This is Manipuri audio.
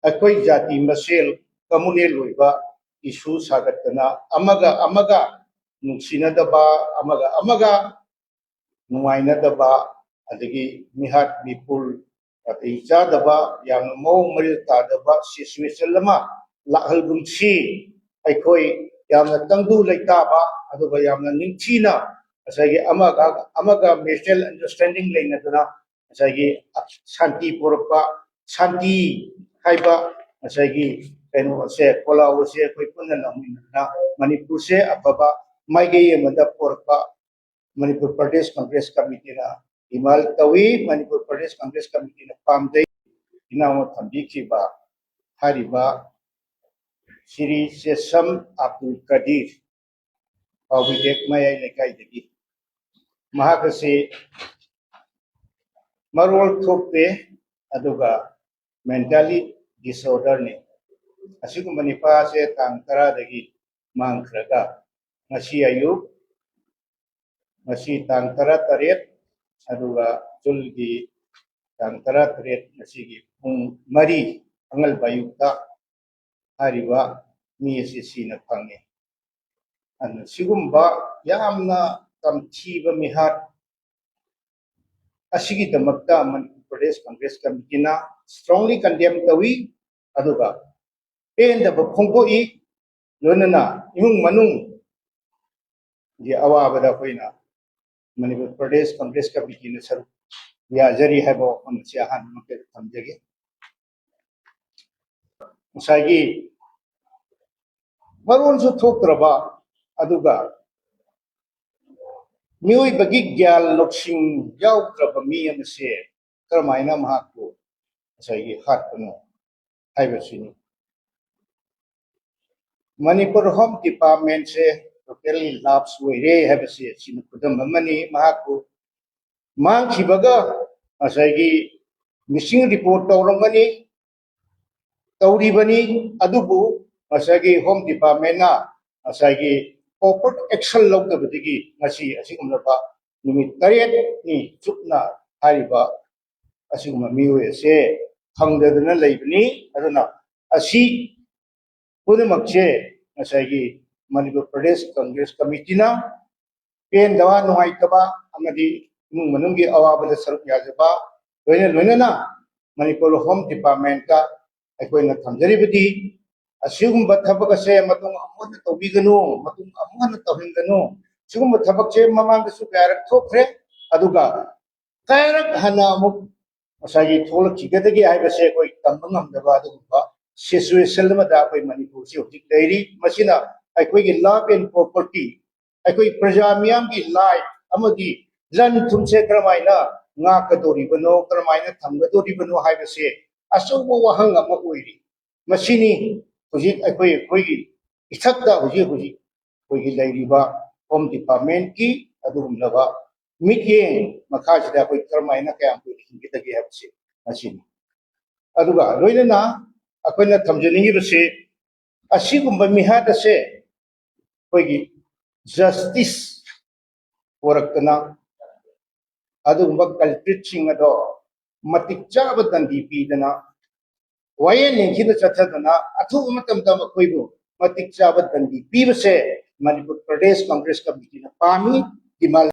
अखोई जाति मसेल कम्युनल होइबा इशू सागतना अमगा नुसिनदबा अमगा नुवाइनदबा अदगी मिहात मिपुल अतई चादबा याम मौं मरिल तादबा सिचुएशन लमा लाहलबुंसी अखोई यामना तंगदु लेताबा अदुगा यामना निंचीना असगी अमगा म्यूचुअल अंडरस्टैंडिंग लेनदना असगी शांति पुरपा शांति हाइबा असगी कनो से कोलाव से कोई पुनः लमिना मणिपुर से अफबा माइगे मदा पुरपा मणिपुर प्रदेश कांग्रेस कमिटी ना इमाल तवी मणिपुर प्रदेश कांग्रेस कमिटी ना पामदे इनाव थंबीखिबा हारिबा श्री शेषम अब्दुल कदीर पाविदेक मयाई लेकाइदगी महाकसे मरोल थोपे अदुगा मेंटली डिसऑर्डर ने असिगुम्बा निपा से तांग तरादगी मांगख्रगा ngasi ayuk ngasi tang tara taret aduga julgi tang tara taret ngasi gi pung mari angal bayukta hariba mi si na phange an sigumba yamna tamchiba mihat asigi damakta Manipur Pradesh Congress Committee na strongly condemn tawi aduga enda ba phongpoi lonana imung manung ये अवाबदा कोइना मणिपुर प्रदेश कांग्रेस कमिटी ने सर याजरी है वो हम सियाहान मके समझेगे सागी मरोन सु थोकरबा अदुगा मियोई बगी ग्याल लोक्सिंग याउत्रब मी अमसे करमाइना महाको सागी हातनो हाइबसिनी मणिपुर होम डिपार्टमेंट से totally lapse were have se sin kudam mani mahaku mang khibaga asagi missing report tawrangani tawribani adubu asagi home department na asagi proper action lawdabadigi ngasi asigumlaba numit tariyat ni chupna hariba asiguma miwe se khangdadana leibani aduna asi punamakche asagi Manipur Pradesh Congress Committee na pen dawa nuai taba amadi mung manunggi awabada saruk yajaba loina na Manipur Home Department ka aikoi na thamjaribadi asugumba thabak ase matung amon tobiganu matung amon tawhinganu sugumba thabak che mamang su garak thokre aduga kairak hana muk asagi thol chigadagi aibase koi tambangam daba aduga situation ma da koi Manipur si hojik dairi masina अखोई लव एंड प्रॉपर्टी अखोई प्रजा मियाम की लाइफ अमदी लन थुमसे करमाइना ngakadoribano करमाइना थमगदोरिबनो हाइबसे असौबो वहंग अमा ओइरि मसिनी हुजिक अखोई इथक्ता हुजिक लैरिबा होम डिपार्टमेंट की अदुगुमलबा मिटिंग मखासिदा अखोई करमाइना कयाम को हिंगिदगे हाबसे मसिनी अदुगा लोइना अखोइना थमजनिगिबसे असिगुम्बा मिहादसे कोई जस्टिस होरकना अदुगुम्बा कल्प्रिट सिंह अदो मतिक चाब दंडी पीदना वये निखिन चथदना अथुब मतम कोइबो मतिक चाब दंडी पीबसे मणिपुर प्रदेश कांग्रेस कमिटी ना पामी दिमाल